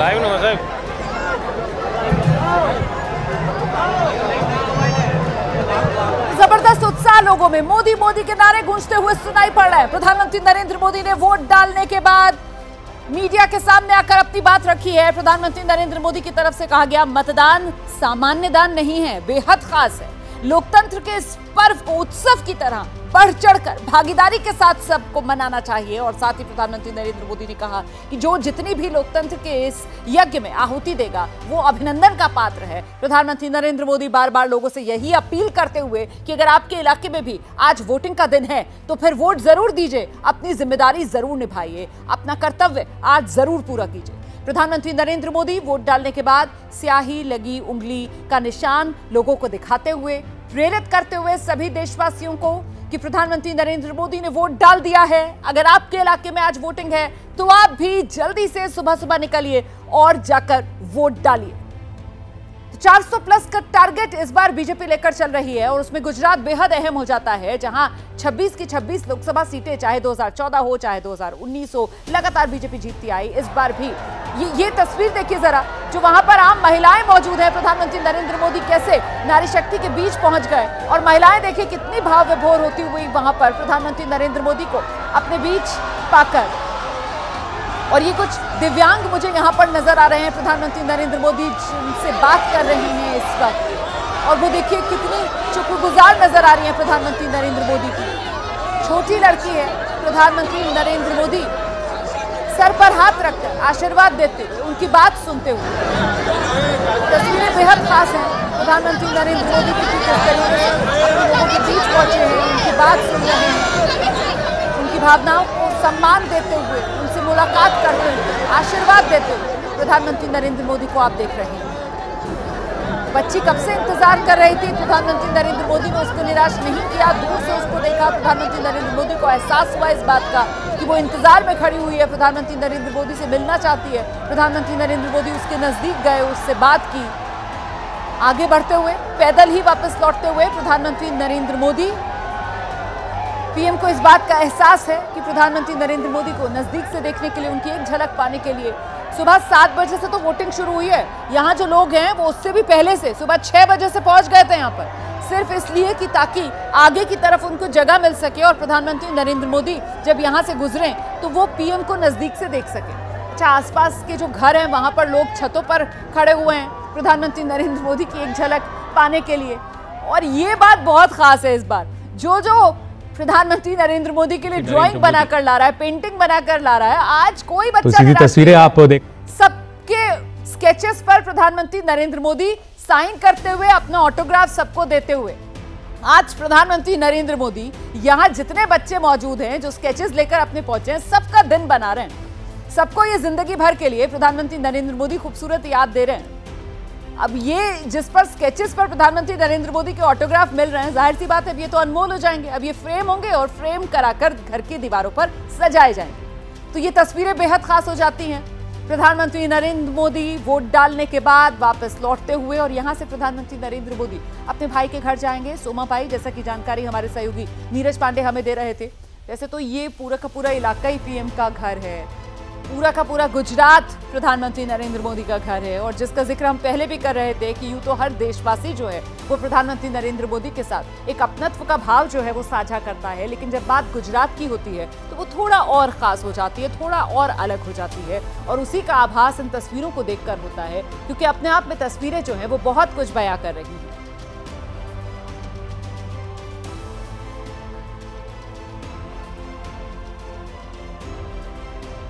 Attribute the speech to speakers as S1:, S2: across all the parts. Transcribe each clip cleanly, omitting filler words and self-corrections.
S1: Live ना साहब।
S2: जबरदस्त उत्साह लोगों में, मोदी मोदी के नारे गूंजते हुए सुनाई पड़ रहे हैं। प्रधानमंत्री नरेंद्र मोदी ने वोट डालने के बाद मीडिया के सामने आकर अपनी बात रखी है। प्रधानमंत्री नरेंद्र मोदी की तरफ से कहा गया, मतदान सामान्य दान नहीं है, बेहद खास है। लोकतंत्र के इस पर्व को उत्सव की तरह बढ़ चढ़कर भागीदारी के साथ सबको मनाना चाहिए। और साथ ही प्रधानमंत्री नरेंद्र मोदी ने कहा कि जो जितनी भी लोकतंत्र के इस यज्ञ में आहुति देगा वो अभिनंदन का पात्र है। प्रधानमंत्री नरेंद्र मोदी बार बार लोगों से यही अपील करते हुए कि अगर आपके इलाके में भी आज वोटिंग का दिन है तो फिर वोट जरूर दीजिए, अपनी जिम्मेदारी जरूर निभाइए, अपना कर्तव्य आज जरूर पूरा कीजिए। प्रधानमंत्री नरेंद्र मोदी वोट डालने के बाद स्याही लगी उंगली का निशान लोगों को दिखाते हुए, प्रेरित करते हुए सभी देशवासियों को कि प्रधानमंत्री नरेंद्र मोदी ने वोट डाल दिया है। अगर आपके इलाके में आज वोटिंग है तो आप भी जल्दी से सुबह सुबह निकलिए और जाकर वोट डालिए। 400 प्लस का टारगेट इस बार बीजेपी लेकर चल रही है और उसमें गुजरात बेहद अहम हो जाता है, जहां 26 की 26 लोकसभा सीटें, चाहे 2014 हो चाहे 2019 हो, लगातार बीजेपी जीतती आई। इस बार भी ये तस्वीर देखिए जरा, जो वहां पर आम महिलाएं मौजूद हैं। प्रधानमंत्री नरेंद्र मोदी कैसे नारी शक्ति के बीच पहुंच गए और महिलाएं देखिए कितनी भाव विभोर होती हुई वहां पर प्रधानमंत्री नरेंद्र मोदी को अपने बीच पाकर। और ये कुछ दिव्यांग मुझे यहाँ पर नजर आ रहे हैं। प्रधानमंत्री नरेंद्र मोदी से बात कर रहे हैं इस वक्त और वो देखिए कितनी शुक्रगुजार नजर आ रही हैं प्रधानमंत्री नरेंद्र मोदी की। छोटी लड़की है, प्रधानमंत्री नरेंद्र मोदी सर पर हाथ रखकर आशीर्वाद देते हुए, उनकी बात सुनते हुए। तस्वीरें बेहद खास हैं। प्रधानमंत्री नरेंद्र मोदी की किस तरीके से अपने लोगों के बीच पहुंचे हैं, उनकी बात सुन रहे हैं, उनकी भावनाओं को सम्मान देते हुए, उनसे मुलाकात करते हुए, आशीर्वाद देते हुए प्रधानमंत्री नरेंद्र मोदी को आप देख रहे हैं। बच्ची कब से इंतजार कर रही थी, प्रधानमंत्री नरेंद्र मोदी ने उसको निराश नहीं किया। दूर से उसको देखा, प्रधानमंत्री नरेंद्र मोदी को एहसास हुआ इस बात का कि वो इंतजार में खड़ी हुई है, प्रधानमंत्री नरेंद्र मोदी से मिलना चाहती है। प्रधानमंत्री नरेंद्र मोदी उसके नजदीक गए, उससे बात की। आगे बढ़ते हुए, पैदल ही वापस लौटते हुए प्रधानमंत्री नरेंद्र मोदी, पीएम को इस बात का एहसास है कि प्रधानमंत्री नरेंद्र मोदी को नजदीक से देखने के लिए, उनकी एक झलक पाने के लिए सुबह 7 बजे से तो वोटिंग शुरू हुई है। यहाँ जो लोग हैं वो उससे भी पहले से सुबह 6 बजे से पहुंच गए थे यहाँ पर, सिर्फ इसलिए कि ताकि आगे की तरफ उनको जगह मिल सके और प्रधानमंत्री नरेंद्र मोदी जब यहाँ से गुजरें तो वो पीएम को नजदीक से देख सके। अच्छा, आसपास के जो घर हैं वहाँ पर लोग छतों पर खड़े हुए हैं प्रधानमंत्री नरेंद्र मोदी की एक झलक पाने के लिए। और ये बात बहुत खास है इस बार, जो प्रधानमंत्री नरेंद्र मोदी के लिए ड्राइंग बनाकर ला रहा है, पेंटिंग बनाकर ला रहा है, आज कोई बच्चा नहीं,
S3: तस्वीरें आप देख,
S2: सबके स्केचेस पर प्रधानमंत्री नरेंद्र मोदी साइन करते हुए, अपना ऑटोग्राफ सबको देते हुए। आज प्रधानमंत्री नरेंद्र मोदी यहाँ जितने बच्चे मौजूद हैं जो स्केचेस लेकर अपने पहुंचे हैं, सबका दिन बना रहे हैं, सबको ये जिंदगी भर के लिए प्रधानमंत्री नरेंद्र मोदी खूबसूरत याद दे रहे हैं। अब ये जिस पर स्केचेस पर प्रधानमंत्री नरेंद्र मोदी के ऑटोग्राफ मिल रहे हैं, जाहिर सी बात है अब ये तो अनमोल हो जाएंगे। अब ये फ्रेम होंगे और फ्रेम कराकर घर की दीवारों पर सजाए जाएंगे। तो ये तस्वीरें बेहद खास हो जाती हैं। प्रधानमंत्री नरेंद्र मोदी वोट डालने के बाद वापस लौटते हुए और यहां से प्रधानमंत्री नरेंद्र मोदी अपने भाई के घर जाएंगे, सोमा भाई, जैसा कि जानकारी हमारे सहयोगी नीरज पांडे हमें दे रहे थे। वैसे तो ये पूरा का पूरा इलाका ही पीएम का घर है, पूरा का पूरा गुजरात प्रधानमंत्री नरेंद्र मोदी का घर है। और जिसका जिक्र हम पहले भी कर रहे थे कि यूं तो हर देशवासी जो है वो प्रधानमंत्री नरेंद्र मोदी के साथ एक अपनत्व का भाव जो है वो साझा करता है, लेकिन जब बात गुजरात की होती है तो वो थोड़ा और खास हो जाती है, थोड़ा और अलग हो जाती है। और उसी का आभास इन तस्वीरों को देखकर होता है, क्योंकि अपने आप में तस्वीरें जो है वो बहुत कुछ बयां कर रही हैं।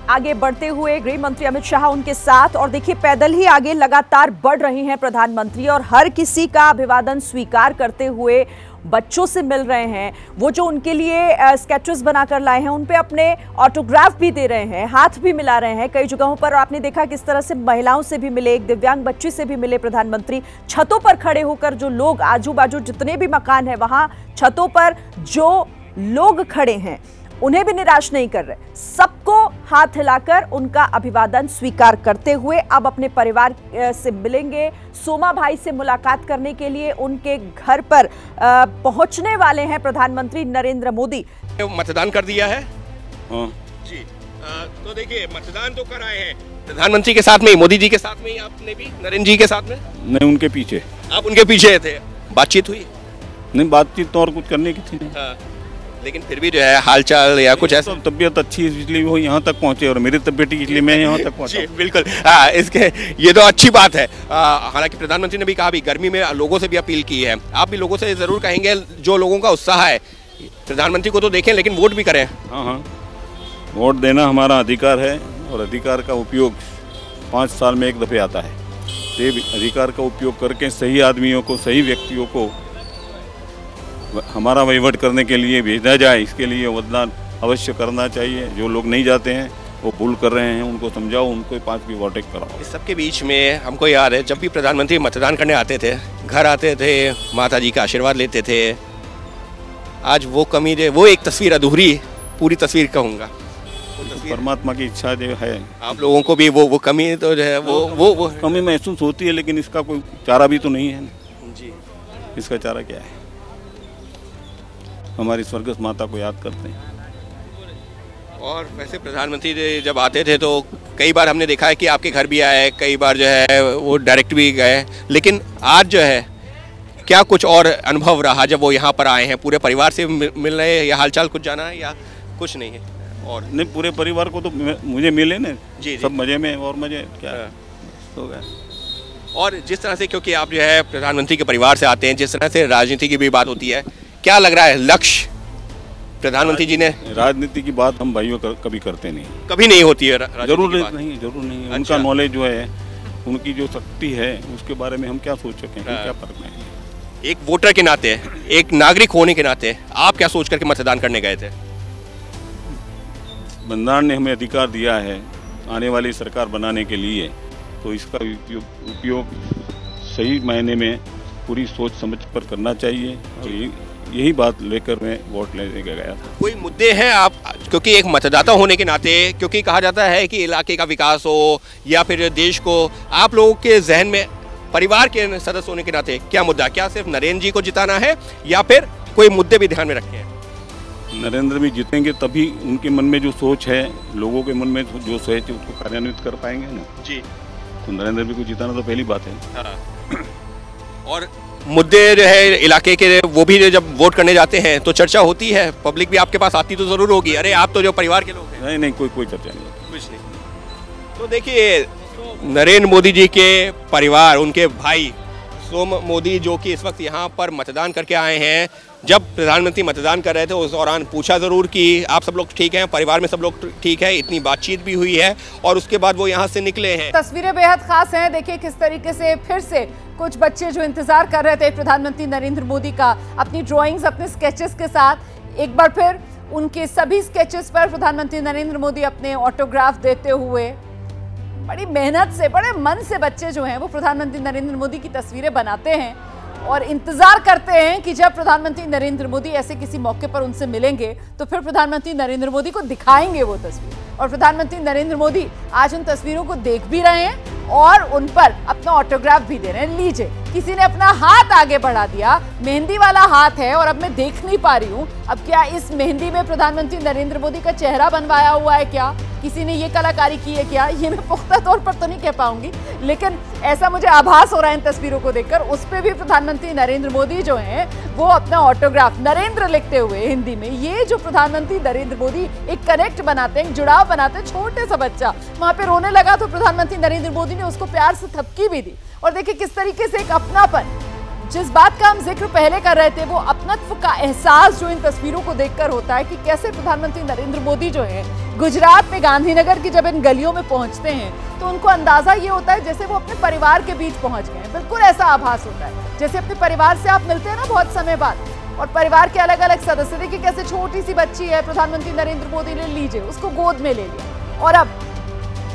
S4: आगे बढ़ते हुए गृह मंत्री अमित शाह उनके साथ, और देखिए पैदल ही आगे लगातार बढ़ रहे हैं प्रधानमंत्री और हर किसी का अभिवादन स्वीकार करते हुए बच्चों से मिल रहे हैं। वो जो उनके लिए स्केचेस बनाकर लाए हैं उन पे अपने ऑटोग्राफ भी दे रहे हैं, हाथ भी मिला रहे हैं कई जगहों पर। आपने देखा किस तरह से महिलाओं से भी मिले, एक दिव्यांग बच्ची से भी मिले प्रधानमंत्री। छतों पर खड़े होकर जो लोग, आजू बाजू जितने भी मकान है वहां छतों पर जो लोग खड़े हैं उन्हें भी निराश नहीं कर रहे, सबको हाथ हिलाकर उनका अभिवादन स्वीकार करते हुए अब अपने परिवार से मिलेंगे। सोमा भाई से मुलाकात करने के लिए उनके घर पर पहुंचने वाले हैं प्रधानमंत्री नरेंद्र मोदी।
S5: मतदान कर दिया है जी, तो देखिए मतदान तो कराए हैं,
S1: प्रधानमंत्री के साथ में ही, मोदी जी के साथ में ही आपने भी, नरेंद्र जी के साथ में?
S3: नहीं, उनके पीछे।
S1: आप उनके पीछे थे, बातचीत हुई?
S3: नहीं, बातचीत तो और कुछ करने की थी नहीं।
S1: हाँ, लेकिन फिर भी जो है हालचाल या कुछ ऐसा?
S3: तबीयत अच्छी है इसलिए वो यहाँ तक पहुँचे और मेरी तबीयत इसलिए मैं यहाँ तक पहुँचा।
S1: बिल्कुल। इसके ये तो अच्छी बात है। हालांकि प्रधानमंत्री ने भी कहा, भी गर्मी में लोगों से भी अपील की है। आप भी लोगों से जरूर कहेंगे, जो लोगों का उत्साह है, प्रधानमंत्री को तो देखें लेकिन वोट भी करें।
S3: हाँ हाँ, वोट देना हमारा अधिकार है और अधिकार का उपयोग 5 साल में एक दफे आता है। ये अधिकार का उपयोग करके सही आदमियों को, सही व्यक्तियों को हमारा वहीवट करने के लिए भेजा जाए, इसके लिए मतदान अवश्य करना चाहिए। जो लोग नहीं जाते हैं वो भूल कर रहे हैं, उनको समझाओ, उनको 5वीं वोटिंग कराओ।
S1: इस सबके बीच में हमको याद है, जब भी प्रधानमंत्री मतदान करने आते थे, घर आते थे, माता जी का आशीर्वाद लेते थे। आज वो कमी, वो एक तस्वीर अधूरी, पूरी तस्वीर कहूँगा।
S3: परमात्मा की इच्छा जो है,
S1: आप लोगों को भी वो कमी तो जो है वो
S3: कमी महसूस होती है, लेकिन इसका कोई चारा भी तो नहीं है
S1: जी।
S3: इसका चारा क्या है? हमारी स्वर्गस्थ माता को याद करते हैं।
S1: और वैसे प्रधानमंत्री जब आते थे तो कई बार हमने देखा है कि आपके घर भी आए, कई बार जो है वो डायरेक्ट भी गए, लेकिन आज जो है क्या कुछ और अनुभव रहा जब वो यहाँ पर आए हैं? पूरे परिवार से मिल रहे हैं या हालचाल कुछ जाना है या कुछ नहीं है? और
S3: नहीं, पूरे परिवार को तो मुझे मिले ना
S1: जी,
S3: सब मजे में, और मजे क्या हो गया।
S1: और जिस तरह से, क्योंकि आप जो है प्रधानमंत्री के परिवार से आते हैं, जिस तरह से राजनीति की भी बात होती है, क्या लग रहा है लक्ष्य प्रधानमंत्री जी ने?
S3: राजनीति की बात हम भाइयों कभी करते नहीं,
S1: कभी नहीं होती है
S3: जरूर नहीं। अच्छा। उनका नॉलेज जो है, उनकी जो शक्ति है, उसके बारे में हम क्या सोच सकें? क्या फर्क है?
S1: एक वोटर के नाते, एक नागरिक होने के नाते आप क्या सोच करके मतदान करने गए थे?
S3: बंधारण ने हमें अधिकार दिया है आने वाली सरकार बनाने के लिए, तो इसका उपयोग सही मायने में पूरी सोच समझ पर करना चाहिए, और यही बात लेकर मैं वोट लेने गया था।
S1: कोई मुद्दे हैं आप, क्योंकि एक मतदाता होने के नाते, क्योंकि कहा जाता है कि इलाके का विकास हो या फिर देश को, आप लोगों के जहन में परिवार के सदस्य होने के नाते क्या मुद्दा, क्या सिर्फ नरेंद्र जी को जिताना है या फिर कोई मुद्दे भी ध्यान में रखे हैं?
S3: नरेंद्र भी जीतेंगे तभी उनके मन में जो सोच है, लोगों के मन में जो सोच है, उसको कार्यान्वित कर पाएंगे ना
S1: जी।
S3: तो नरेंद्र भी को जिताना तो पहली बात है।
S1: हाँ। और मुद्दे जो है इलाके के, वो भी जब वोट करने जाते हैं तो चर्चा होती है, पब्लिक भी आपके पास आती तो जरूर होगी, अरे आप तो जो परिवार के लोग हैं।
S3: नहीं, कोई चर्चा नहीं,
S1: कुछ नहीं। तो देखिए, नरेंद्र मोदी जी के परिवार, उनके भाई सोम मोदी, जो कि इस वक्त यहाँ पर मतदान करके आए हैं, जब प्रधानमंत्री मतदान कर रहे थे उस दौरान पूछा ज़रूर कि आप सब लोग ठीक हैं, परिवार में सब लोग ठीक है, इतनी बातचीत भी हुई है, और उसके बाद वो यहाँ से निकले हैं।
S2: तस्वीरें बेहद खास हैं। देखिए किस तरीके से फिर से कुछ बच्चे जो इंतजार कर रहे थे प्रधानमंत्री नरेंद्र मोदी का, अपनी ड्राइंग्स, अपने स्केचेस के साथ एक बार फिर उनके सभी स्केचेस पर प्रधानमंत्री नरेंद्र मोदी अपने ऑटोग्राफ देते हुए, बड़ी मेहनत से, बड़े मन से बच्चे जो हैं वो प्रधानमंत्री नरेंद्र मोदी की तस्वीरें बनाते हैं और इंतजार करते हैं कि जब प्रधानमंत्री नरेंद्र मोदी ऐसे किसी मौके पर उनसे मिलेंगे तो फिर प्रधानमंत्री नरेंद्र मोदी को दिखाएंगे वो तस्वीर। और प्रधानमंत्री नरेंद्र मोदी आज उन तस्वीरों को देख भी रहे हैं और उन पर अपना ऑटोग्राफ भी दे रहे हैं। लीजिए, किसी ने अपना हाथ आगे बढ़ा दिया, मेहंदी वाला हाथ है, और अब मैं देख नहीं पा रही हूँ, अब क्या इस मेहंदी में प्रधानमंत्री नरेंद्र मोदी का चेहरा बनवाया हुआ है क्या, किसी ने ये कलाकारी की है क्या, ये मैं पुख्ता तौर पर तो नहीं कह पाऊंगी, लेकिन ऐसा मुझे आभास हो रहा है इन तस्वीरों को देखकर। उस पर भी प्रधानमंत्री नरेंद्र मोदी जो हैं वो अपना ऑटोग्राफ नरेंद्र लिखते हुए हिंदी में, ये जो प्रधानमंत्री नरेंद्र मोदी एक कनेक्ट बनाते हैं, एक जुड़ाव बनाते हैं। छोटे सा बच्चा वहां पे रोने लगा तो प्रधानमंत्री नरेंद्र मोदी ने उसको प्यार से थपकी भी दी। और देखिए किस तरीके से एक अपनापन, जिस बात का हम जिक्र पहले कर रहे थे, वो अपनत्व का एहसास जो इन तस्वीरों को देखकर होता है कि कैसे प्रधानमंत्री नरेंद्र मोदी जो है गुजरात में गांधीनगर की जब इन गलियों में पहुंचते हैं तो उनको अंदाजा ये होता है जैसे वो अपने परिवार के बीच पहुंच गए हैं। बिल्कुल ऐसा आभास होता है जैसे अपने परिवार से आप मिलते हैं ना बहुत समय बाद, और परिवार के अलग अलग सदस्य, देखिए कैसे छोटी सी बच्ची है, प्रधानमंत्री नरेंद्र मोदी ने लीजिए उसको गोद में ले लिया और अब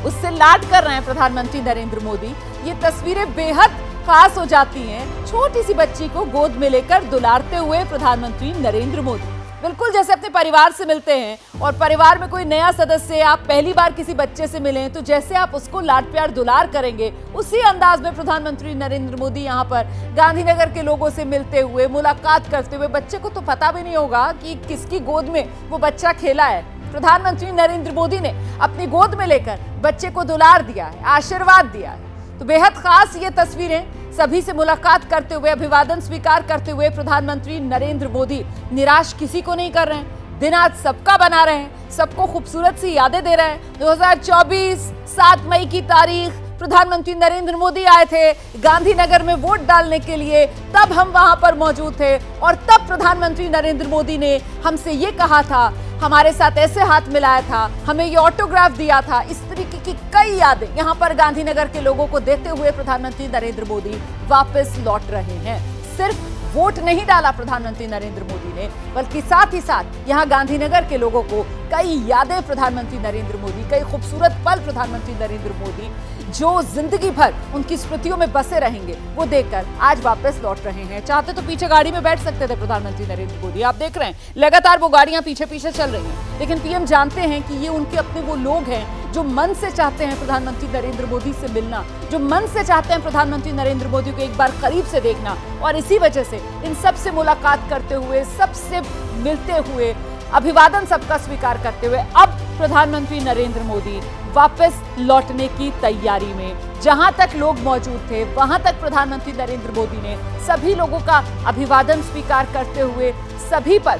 S2: उससे लाड कर रहे हैं प्रधानमंत्री नरेंद्र मोदी। ये तस्वीरें बेहद खास हो जाती हैं, छोटी सी बच्ची को गोद में लेकर दुलारते हुए प्रधानमंत्री नरेंद्र मोदी, बिल्कुल जैसे अपने परिवार से मिलते हैं। और परिवार में कोई नया सदस्य, आप पहली बार किसी बच्चे से मिलें तो जैसे आप उसको लाड प्यार दुलार करेंगे, उसी अंदाज में प्रधानमंत्री नरेंद्र मोदी यहाँ पर गांधीनगर के लोगों से मिलते हुए, मुलाकात करते हुए, बच्चे को तो पता भी नहीं होगा कि किसकी गोद में वो बच्चा खेला है, प्रधानमंत्री नरेंद्र मोदी ने अपनी गोद में लेकर बच्चे को दुलार दिया है, आशीर्वाद दिया है। तो बेहद खास ये तस्वीरें, सभी से मुलाकात करते हुए, अभिवादन स्वीकार करते हुए प्रधानमंत्री नरेंद्र मोदी निराश किसी को नहीं कर रहे हैं, दिन आज सबका बना रहे हैं, सबको खूबसूरत सी यादें दे रहे हैं। 2024 7 मई की तारीख, प्रधानमंत्री नरेंद्र मोदी आए थे गांधीनगर में वोट डालने के लिए, तब हम वहां पर मौजूद थे और तब प्रधानमंत्री नरेंद्र मोदी ने हमसे ये कहा था, हमारे साथ ऐसे हाथ मिलाया था, हमें ये ऑटोग्राफ दिया था। इस तरीके की कई यादें यहां पर गांधीनगर के लोगों को देते हुए प्रधानमंत्री नरेंद्र मोदी वापस लौट रहे हैं। सिर्फ वोट नहीं डाला प्रधानमंत्री नरेंद्र मोदी ने, बल्कि साथ ही साथ यहां गांधीनगर के लोगों को कई यादें प्रधानमंत्री नरेंद्र मोदी, कई खूबसूरत पल प्रधानमंत्री नरेंद्र मोदी जो जिंदगी भर उनकी स्मृतियों में बसे रहेंगे, वो देखकर आज वापस लौट रहे हैं। चाहते तो पीछे गाड़ी में बैठ सकते थे प्रधानमंत्री नरेंद्र मोदी, आप देख रहे हैं लगातार वो गाड़ियां पीछे पीछे चल रही हैं, लेकिन पीएम जानते हैं कि ये उनके अपने वो लोग हैं जो मन से चाहते हैं प्रधानमंत्री नरेंद्र मोदी से मिलना, जो मन से चाहते हैं प्रधानमंत्री नरेंद्र मोदी को एक बार करीब से देखना, और इसी वजह से इन सबसे मुलाकात करते हुए, सबसे मिलते हुए, अभिवादन सबका स्वीकार करते हुए अब प्रधानमंत्री नरेंद्र मोदी वापस लौटने की तैयारी में। जहां तक लोग मौजूद थे वहां तक प्रधानमंत्री नरेंद्र मोदी ने सभी लोगों का अभिवादन स्वीकार करते हुए, सभी पर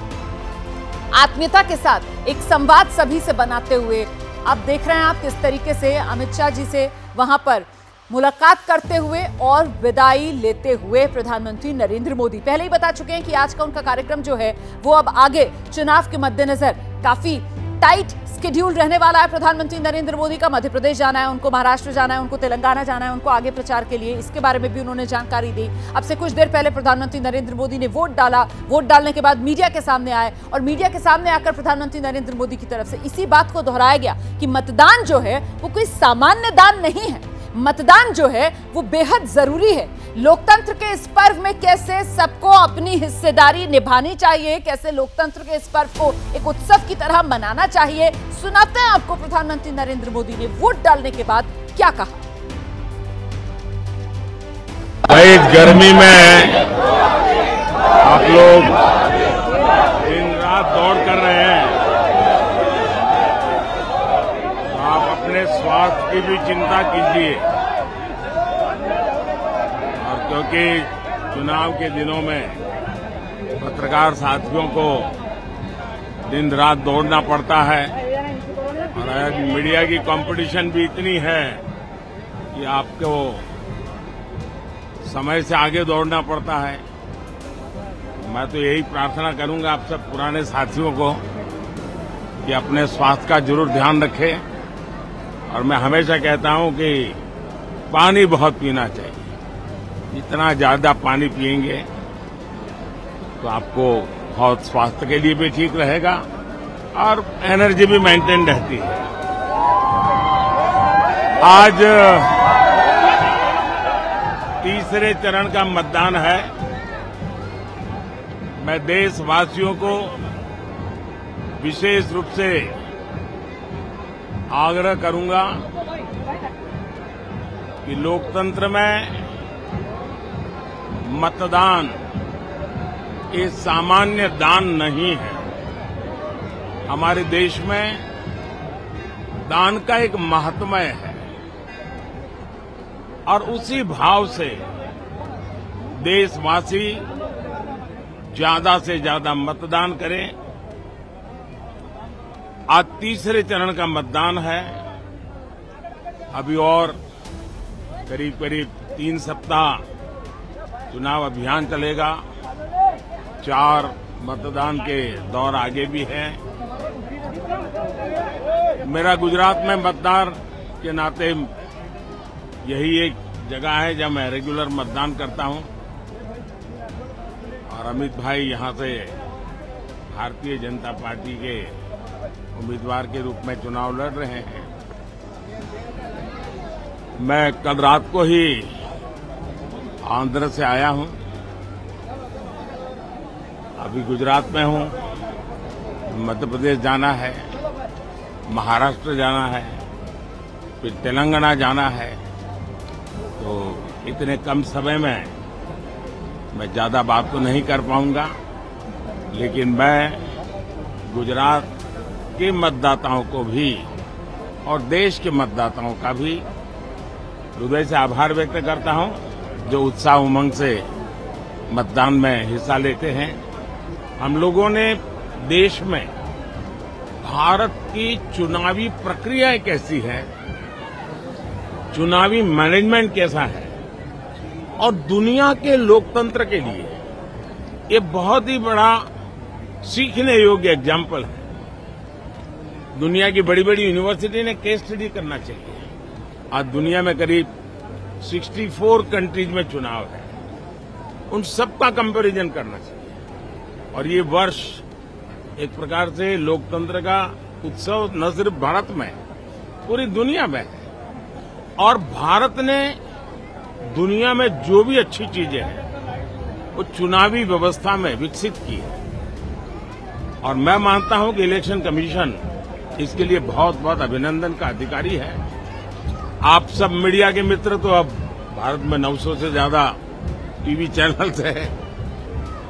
S2: आत्मीयता के साथ एक संवाद सभी से बनाते हुए, अब देख रहे हैं आप किस तरीके से अमित शाह जी से वहां पर मुलाकात करते हुए और विदाई लेते हुए प्रधानमंत्री नरेंद्र मोदी। पहले ही बता चुके हैं कि आज का उनका कार्यक्रम जो है वो अब आगे चुनाव के मद्देनजर काफी टाइट स्केड्यूल रहने वाला है। प्रधानमंत्री नरेंद्र मोदी का मध्य प्रदेश जाना है, उनको महाराष्ट्र जाना है, उनको तेलंगाना जाना है, उनको आगे प्रचार के लिए, इसके बारे में भी उन्होंने जानकारी दी। अब से कुछ देर पहले प्रधानमंत्री नरेंद्र मोदी ने वोट डाला, वोट डालने के बाद मीडिया के सामने आए और मीडिया के सामने आकर प्रधानमंत्री नरेंद्र मोदी की तरफ से इसी बात को दोहराया गया कि मतदान जो है वो कोई सामान्य दान नहीं है, मतदान जो है वो बेहद जरूरी है। लोकतंत्र के इस पर्व में कैसे सबको अपनी हिस्सेदारी निभानी चाहिए, कैसे लोकतंत्र के इस पर्व को एक उत्सव की तरह मनाना चाहिए, सुनाते हैं आपको प्रधानमंत्री नरेंद्र मोदी ने वोट डालने के बाद क्या कहा।
S3: भाई गर्मी में आप लोग दिन रात दौड़ कर रहे हैं, आप अपने स्वास्थ्य की भी चिंता कीजिए, और क्योंकि चुनाव के दिनों में पत्रकार साथियों को दिन रात दौड़ना पड़ता है और आज मीडिया की कंपटीशन भी इतनी है कि आपको समय से आगे दौड़ना पड़ता है। मैं तो यही प्रार्थना करूंगा आप सब पुराने साथियों को कि अपने स्वास्थ्य का जरूर ध्यान रखें, और मैं हमेशा कहता हूं कि पानी बहुत पीना चाहिए। जितना ज्यादा पानी पिएंगे तो आपको बहुत स्वास्थ्य के लिए भी ठीक रहेगा और एनर्जी भी मेंटेन रहती है। आज तीसरे चरण का मतदान है। मैं देशवासियों को विशेष रूप से आग्रह करूंगा कि लोकतंत्र में मतदान ये सामान्य दान नहीं है। हमारे देश में दान का एक महात्म्य है और उसी भाव से देशवासी ज्यादा से ज्यादा मतदान करें। आज तीसरे चरण का मतदान है। अभी और करीब करीब 3 सप्ताह चुनाव अभियान चलेगा। 4 मतदान के दौर आगे भी हैं। मेरा गुजरात में मतदान के नाते यही एक जगह है जहां मैं रेगुलर मतदान करता हूं, और अमित भाई यहां से भारतीय जनता पार्टी के उम्मीदवार के रूप में चुनाव लड़ रहे हैं। मैं कल रात को ही आंध्र से आया हूं, अभी गुजरात में हूं। मध्य प्रदेश जाना है, महाराष्ट्र जाना है, फिर तेलंगाना जाना है। तो इतने कम समय में मैं ज्यादा बात तो नहीं कर पाऊंगा, लेकिन मैं गुजरात
S5: के मतदाताओं को भी और देश के मतदाताओं का भी हृदय से आभार व्यक्त करता हूं, जो उत्साह उमंग से मतदान में हिस्सा लेते हैं। हम लोगों ने देश में भारत की चुनावी प्रक्रियाएं कैसी है, चुनावी मैनेजमेंट कैसा है और दुनिया के लोकतंत्र के लिए ये बहुत ही बड़ा सीखने योग्य एग्जाम्पल है। दुनिया की बड़ी बड़ी यूनिवर्सिटी ने केस स्टडी करना चाहिए। आज दुनिया में करीब 64 कंट्रीज में चुनाव है, उन सबका कंपैरिजन करना चाहिए। और ये वर्ष एक प्रकार से लोकतंत्र का उत्सव न सिर्फ भारत में, पूरी दुनिया में है। और भारत ने दुनिया में जो भी अच्छी चीजें हैं वो चुनावी व्यवस्था में विकसित की है। और मैं मानता हूं कि इलेक्शन कमीशन इसके लिए बहुत बहुत अभिनंदन का अधिकारी है। आप सब मीडिया के मित्र तो अब भारत में 900 से ज्यादा टीवी चैनल्स हैं,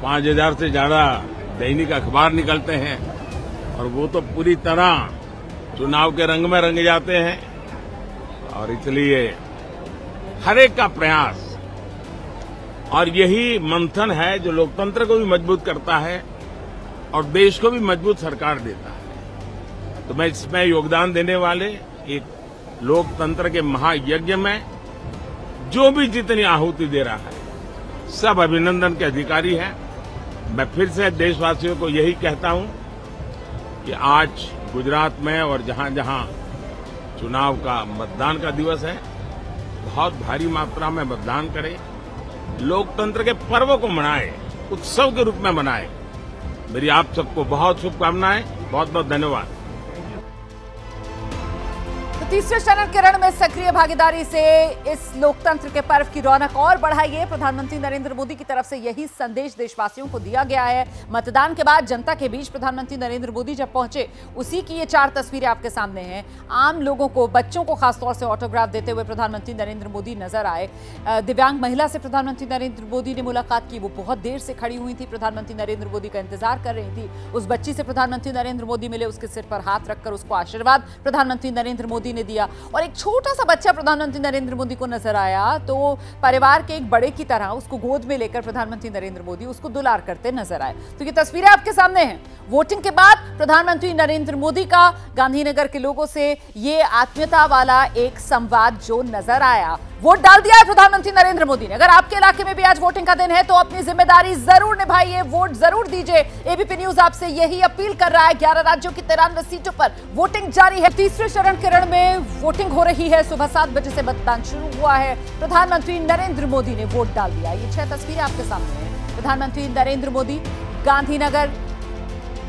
S5: 5000 से ज्यादा दैनिक अखबार निकलते हैं और वो तो पूरी तरह चुनाव के रंग में रंगे जाते हैं। और इसलिए हर एक का प्रयास और यही मंथन है जो लोकतंत्र को भी मजबूत करता है और देश को भी मजबूत सरकार देता है। तो मैं इसमें योगदान देने वाले एक लोकतंत्र के महायज्ञ में जो भी जितनी आहुति दे रहा है, सब अभिनंदन के अधिकारी हैं। मैं फिर से देशवासियों को यही कहता हूं कि आज गुजरात में और जहां जहां चुनाव का मतदान का दिवस है, बहुत भारी मात्रा में मतदान करें, लोकतंत्र के पर्व को मनाएं, उत्सव के रूप में मनाएं। मेरी आप सबको बहुत शुभकामनाएं, बहुत बहुत धन्यवाद।
S2: तीसरे चरण के रण में सक्रिय भागीदारी से इस लोकतंत्र के पर्व की रौनक और बढ़ाइए। प्रधानमंत्री नरेंद्र मोदी की तरफ से यही संदेश देशवासियों को दिया गया है। मतदान के बाद जनता के बीच प्रधानमंत्री नरेंद्र मोदी जब पहुंचे, उसी की ये 4 तस्वीरें आपके सामने हैं। आम लोगों को, बच्चों को खासतौर से ऑटोग्राफ देते हुए प्रधानमंत्री नरेंद्र मोदी नजर आए। दिव्यांग महिला से प्रधानमंत्री नरेंद्र मोदी ने मुलाकात की। वो बहुत देर से खड़ी हुई थी, प्रधानमंत्री नरेंद्र मोदी का इंतजार कर रही थी। उस बच्ची से प्रधानमंत्री नरेंद्र मोदी मिले, उसके सिर पर हाथ रखकर उसको आशीर्वाद प्रधानमंत्री नरेंद्र मोदी ने दिया। और एक छोटा सा बच्चा प्रधानमंत्री नरेंद्र मोदी को नजर आया तो परिवार के एक बड़े की तरह उसको गोद में लेकर प्रधानमंत्री नरेंद्र मोदी उसको दुलार करते नजर आए। तो ये तस्वीरें आपके सामने हैं। वोटिंग के बाद प्रधानमंत्री नरेंद्र मोदी का गांधीनगर के लोगों से ये आत्मीयता वाला एक संवाद जो नजर आया। वोट डाल दिया है प्रधानमंत्री नरेंद्र मोदी ने। अगर आपके इलाके में भी आज वोटिंग का दिन है तो अपनी जिम्मेदारी जरूर निभाइए, वोट जरूर दीजिए। एबीपी न्यूज आपसे यही अपील कर रहा है। 11 राज्यों की 93 सीटों पर वोटिंग जारी है। तीसरे चरण के रण में वोटिंग हो रही है। सुबह 7 बजे से मतदान शुरू हुआ है। प्रधानमंत्री नरेंद्र मोदी ने वोट डाल दिया। ये 6 तस्वीरें आपके सामने हैं। प्रधानमंत्री नरेंद्र मोदी गांधीनगर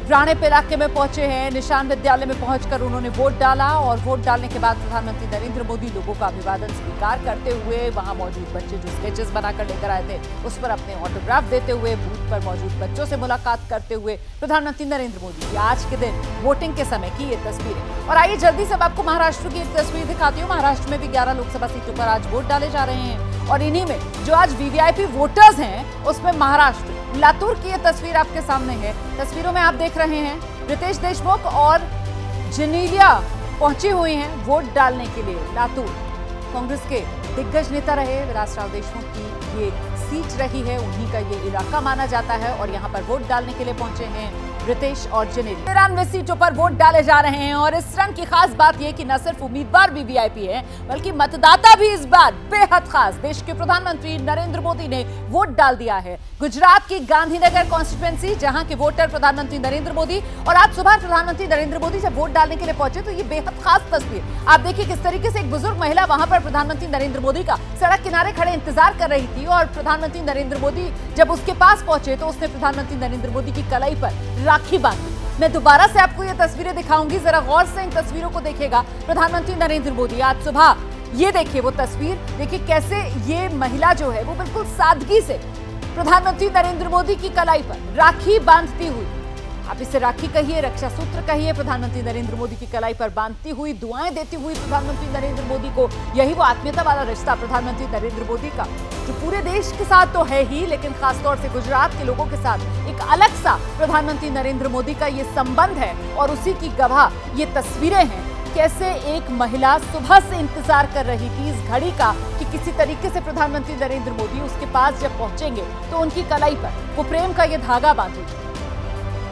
S2: राणेप इलाके में पहुंचे हैं। निशान विद्यालय में पहुंचकर उन्होंने वोट डाला और वोट डालने के बाद प्रधानमंत्री नरेंद्र मोदी लोगों का अभिवादन स्वीकार करते हुए वहां मौजूद बच्चे जो स्केचेस बनाकर लेकर आए थे उस पर अपने ऑटोग्राफ देते हुए, बूथ पर मौजूद बच्चों से मुलाकात करते हुए प्रधानमंत्री नरेंद्र मोदी की आज के दिन वोटिंग के समय की ये तस्वीरें। और आइए जल्दी से आपको महाराष्ट्र की एक तस्वीर दिखाती हूँ। महाराष्ट्र में भी 11 लोकसभा सीटों पर आज वोट डाले जा रहे हैं और इन्हीं में जो आज वीवीआईपी वोटर्स हैं उसमें महाराष्ट्र लातूर की ये तस्वीर आपके सामने है। तस्वीरों में आप देख रहे हैं रितेश देशमुख और जिनेलिया पहुंची हुई हैं वोट डालने के लिए। लातूर कांग्रेस के दिग्गज नेता रहे विलासराव देशमुख की ये सीट रही है, उन्हीं का ये इलाका माना जाता है और यहाँ पर वोट डालने के लिए पहुंचे हैं रितेश और जिनेलिया। 93 सीटों पर वोट डाले जा रहे हैं और इस रण की खास बात यह कि न सिर्फ उम्मीदवार भी वीआईपी है बल्कि मतदाता भी इस बार बेहद खास। देश के प्रधानमंत्री नरेंद्र मोदी ने वोट डाल दिया है। गुजरात की गांधीनगर कॉन्स्टिट्यूएंसी जहां के वोटर प्रधानमंत्री नरेंद्र मोदी और आज सुबह प्रधानमंत्री नरेंद्र मोदी जब वोट डालने के लिए पहुंचे तो ये बेहद खास तस्वीर आप देखिए किस तरीके से एक बुजुर्ग महिला वहां पर प्रधानमंत्री नरेंद्र मोदी का सड़क किनारे खड़े इंतजार कर रही थी और प्रधानमंत्री नरेंद्र मोदी जब उसके पास पहुंचे तो उसने प्रधानमंत्री नरेंद्र मोदी की कलाई पर राखी बांधी। मैं दोबारा से आपको ये तस्वीरें दिखाऊंगी, जरा गौर से इन तस्वीरों को देखिएगा। प्रधानमंत्री नरेंद्र मोदी आज सुबह, ये देखिए वो तस्वीर, देखिए कैसे ये महिला जो है वो बिल्कुल सादगी से प्रधानमंत्री नरेंद्र मोदी की कलाई पर राखी बांधती हुई आप इसे राखी कहिए, रक्षा सूत्र कहिए, प्रधानमंत्री नरेंद्र मोदी की कलाई पर बांधती हुई, दुआएं देती हुई प्रधानमंत्री नरेंद्र मोदी को, यही वो आत्मीयता वाला रिश्ता प्रधानमंत्री नरेंद्र मोदी का जो पूरे देश के साथ तो है ही, लेकिन खासतौर से गुजरात के लोगों के साथ एक अलग सा प्रधानमंत्री नरेंद्र मोदी का ये संबंध है। और उसी की गवाह ये तस्वीरें हैं, कैसे एक महिला सुबह से इंतजार कर रही थी इस घड़ी का कि किसी तरीके से प्रधानमंत्री नरेंद्र मोदी उसके पास जब पहुंचेंगे तो उनकी कलाई पर वो प्रेम का ये धागा बांधेगी।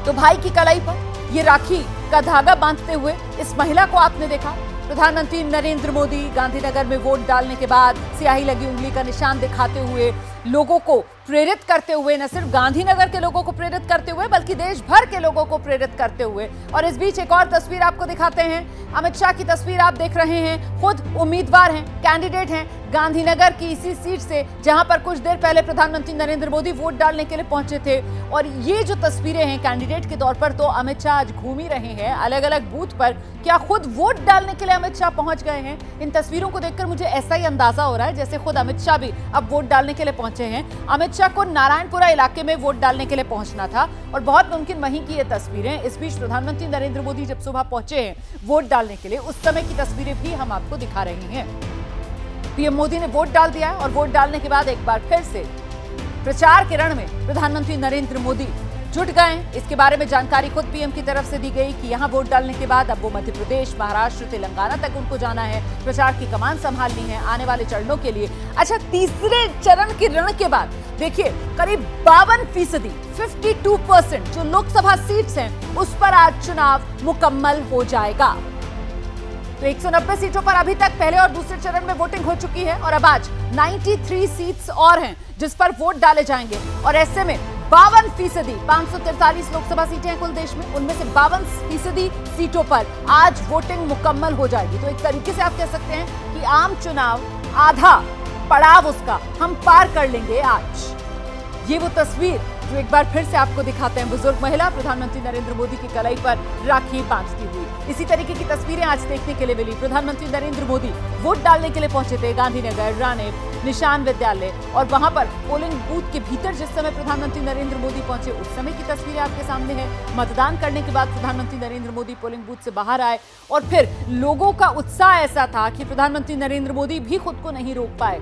S2: तो भाई की कलाई पर ये राखी का धागा बांधते हुए इस महिला को आपने देखा। प्रधानमंत्री नरेंद्र मोदी गांधीनगर में वोट डालने के बाद स्याही लगी उंगली का निशान दिखाते हुए लोगों को प्रेरित करते हुए, न सिर्फ गांधीनगर के लोगों को प्रेरित करते हुए बल्कि देश भर के लोगों को प्रेरित करते हुए। और इस बीच एक और तस्वीर आपको दिखाते हैं, अमित शाह की तस्वीर आप देख रहे हैं। खुद उम्मीदवार हैं, कैंडिडेट हैं गांधीनगर की इसी सीट से जहां पर कुछ देर पहले प्रधानमंत्री नरेंद्र मोदी वोट डालने के लिए पहुंचे थे। और ये जो तस्वीरें हैं कैंडिडेट के तौर पर, तो अमित शाह आज घूम ही रहे हैं अलग अलग बूथ पर। क्या खुद वोट डालने के लिए अमित शाह पहुंच गए हैं? इन तस्वीरों को देखकर मुझे ऐसा ही अंदाजा हो रहा है जैसे खुद अमित शाह भी अब वोट डालने के लिए पहुंचे हैं। अमित शाह को नारायणपुरा इलाके में वोट डालने के लिए पहुंचना था और बहुत मुमकिन वहीं की ये तस्वीरें। इस बीच प्रधानमंत्री नरेंद्र मोदी जब सुबह पहुंचे हैं वोट डालने के लिए, उस समय की तस्वीरें भी हम आपको दिखा रहे हैं। पीएम मोदी ने वोट डाल दिया और वोट डालने के बाद एक बार फिर से प्रचार के रण में प्रधानमंत्री नरेंद्र मोदी जुट गए। इसके बारे में जानकारी खुद पीएम की तरफ से दी गई कि यहां वोट डालने के बाद अब वो मध्य प्रदेश, महाराष्ट्र, तेलंगाना तक उनको जाना है, प्रचार की कमान संभालनी है आने वाले चरणों के लिए। अच्छा, तीसरे चरण के रण के बाद देखिए करीब 52%, 52% जो लोकसभा सीट्स हैं उस पर आज चुनाव मुकम्मल हो जाएगा। तो 190 सीटों पर अभी तक पहले और दूसरे चरण में वोटिंग हो चुकी है और अब आज 93 सीट्स और हैं जिस पर वोट डाले जाएंगे। और ऐसे में 52%, 543 लोकसभा सीटें हैं कुल देश में, उनमें से 52% सीटों पर आज वोटिंग मुकम्मल हो जाएगी। तो एक तरीके से आप कह सकते हैं कि आम चुनाव आधा पड़ाव उसका हम पार कर लेंगे आज। ये वो तस्वीर जो एक बार फिर से आपको दिखाते हैं, बुजुर्ग महिला प्रधानमंत्री नरेंद्र मोदी की कलाई पर राखी बांधती हुई। इसी तरीके की तस्वीरें आज देखने के लिए मिली। प्रधानमंत्री नरेंद्र मोदी वोट डालने के लिए पहुंचे थे गांधीनगर, रानीप, निशान विद्यालय, और वहां पर पोलिंग बूथ के भीतर जिस समय प्रधानमंत्री नरेंद्र मोदी पहुंचे उस समय की तस्वीरें आपके सामने है। मतदान करने के बाद प्रधानमंत्री नरेंद्र मोदी पोलिंग बूथ से बाहर आए और फिर लोगों का उत्साह ऐसा था कि प्रधानमंत्री नरेंद्र मोदी भी खुद को नहीं रोक पाए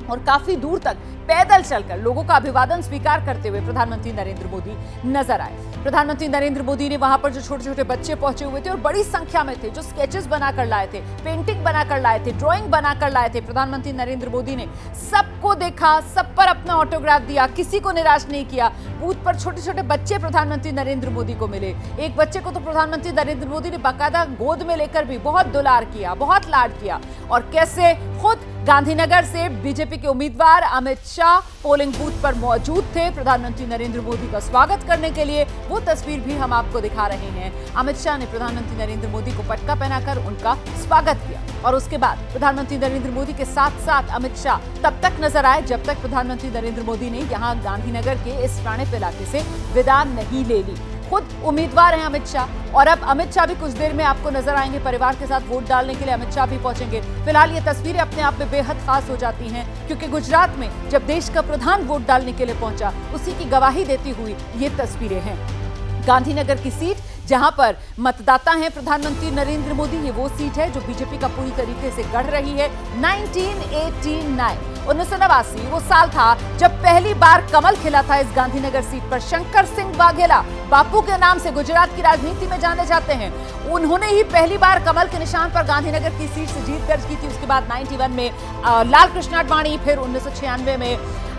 S2: और काफी दूर तक पैदल चलकर लोगों का अभिवादन स्वीकार करते हुए प्रधानमंत्री नरेंद्र मोदी नजर आए। प्रधानमंत्री नरेंद्र मोदी ने वहां पर जो छोटे छोटे बच्चे पहुंचे हुए थे और बड़ी संख्या में थे, जो स्केचेस बनाकर लाए थे, पेंटिंग बनाकर लाए थे, ड्राइंग बनाकर लाए थे, प्रधानमंत्री नरेंद्र मोदी ने सबको देखा, सब पर अपना ऑटोग्राफ दिया, किसी को निराश नहीं किया। बूथ पर छोटे छोटे बच्चे प्रधानमंत्री नरेंद्र मोदी को मिले। एक बच्चे को तो प्रधानमंत्री नरेंद्र मोदी ने बाकायदा गोद में लेकर भी बहुत दुलार किया, बहुत लाड किया। और कैसे खुद गांधीनगर से बीजेपी के उम्मीदवार अमित शाह पोलिंग बूथ पर मौजूद थे प्रधानमंत्री नरेंद्र मोदी का स्वागत करने के लिए, वो तस्वीर भी हम आपको दिखा रहे हैं। अमित शाह ने प्रधानमंत्री नरेंद्र मोदी को पटका पहनाकर उनका स्वागत किया और उसके बाद प्रधानमंत्री नरेंद्र मोदी के साथ साथ अमित शाह तब तक नजर आए जब तक प्रधानमंत्री नरेंद्र मोदी ने यहां गांधीनगर के इस रानीप इलाके से विदा नहीं ले ली। खुद उम्मीदवार हैं अमित शाह और अब अमित शाह भी कुछ देर में आपको नजर आएंगे परिवार के साथ वोट डालने के लिए अमित शाह भी पहुंचेंगे। फिलहाल ये तस्वीरें अपने आप में बेहद खास हो जाती हैं क्योंकि गुजरात में जब देश का प्रधान वोट डालने के लिए पहुंचा उसी की गवाही देती हुई ये तस्वीरें हैं। गांधीनगर की सीट जहां पर मतदाता हैं प्रधानमंत्री नरेंद्र मोदी, ये वो सीट है जो बीजेपी का पूरी तरीके से गढ़ रही है। 1989 वो साल था जब पहली बार कमल खिला था इस गांधीनगर सीट पर। शंकर सिंह वाघेला बापू के नाम से गुजरात की राजनीति में जाने जाते हैं। उन्होंने ही पहली बार कमल के निशान पर गांधीनगर की सीट से जीत दर्ज की थी। उसके बाद 91 में लाल कृष्ण आडवाणी, फिर 1996 में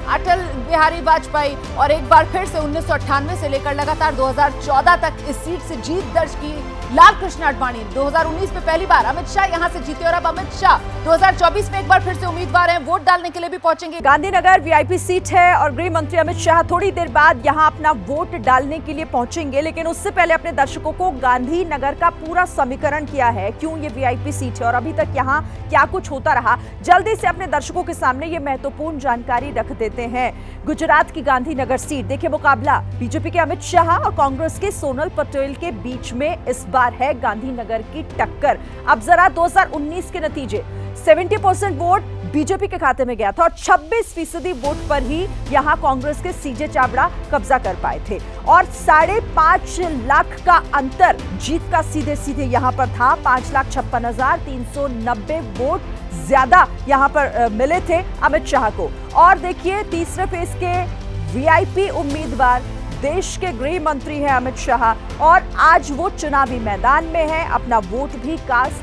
S2: अटल बिहारी वाजपेयी और एक बार फिर से 1998 से लेकर लगातार 2014 तक इस सीट से जीत दर्ज की लाल कृष्ण आडवाणी। 2019 में पहली बार अमित शाह यहां से जीते और अब अमित शाह 2024 में एक बार फिर से उम्मीदवार हैं, वोट डालने के लिए भी पहुंचेंगे।
S4: गांधीनगर वीआईपी सीट है और गृह मंत्री अमित शाह थोड़ी देर बाद यहां अपना वोट डालने के लिए पहुंचेंगे, लेकिन उससे पहले अपने दर्शकों को गांधीनगर का पूरा समीकरण किया है, क्यों ये वीआईपी सीट है और अभी तक यहाँ क्या कुछ होता रहा, जल्दी से अपने दर्शकों के सामने ये महत्वपूर्ण जानकारी रख देते हैं। गुजरात की गांधीनगर सीट देखिए, मुकाबला बीजेपी के अमित शाह और कांग्रेस के सोनल पटेल के बीच में इस बार है गांधीनगर की टक्कर। अब जरा 2019 के नतीजे, 70% वोट बीजेपी के खाते में गया था और 26% वोट पर ही यहां कांग्रेस के सीजे चावड़ा कब्जा कर पाए थे और 5.5 लाख का अंतर जीत का सीधे सीधे यहां पर था। 5,56,390 वोट ज्यादा यहां पर मिले थे अमित शाह को। और देखिए तीसरे फेज के वीआईपी उम्मीदवार देश के गृह मंत्री हैं अमित शाह और आज वो चुनावी मैदान में है, अपना वोट भी कास्ट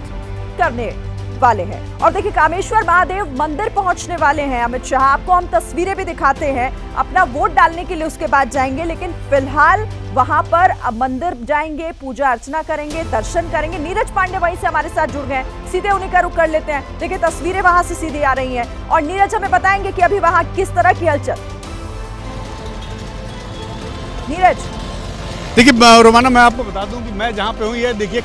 S4: करने वाले हैं। और देखिए कामेश्वर महादेव मंदिर पहुंचने वाले हैं अमित शाह। आपको हम तस्वीरें भी दिखाते हैं, अपना वोट डालने के लिए उसके बाद जाएंगे, लेकिन फिलहाल वहां पर मंदिर जाएंगे, पूजा अर्चना करेंगे, दर्शन करेंगे। नीरज पांडे वहीं से हमारे साथ जुड़ गए हैं, सीधे उन्हीं का रुख कर लेते हैं। देखिए तस्वीरें वहां से सीधी आ रही हैं और नीरज हमें बताएंगे कि अभी वहां किस तरह की हलचल। नीरज
S6: देखिए रोमाना, मैं आपको बता दूं कि मैं जहां पे हूं, ये देखिए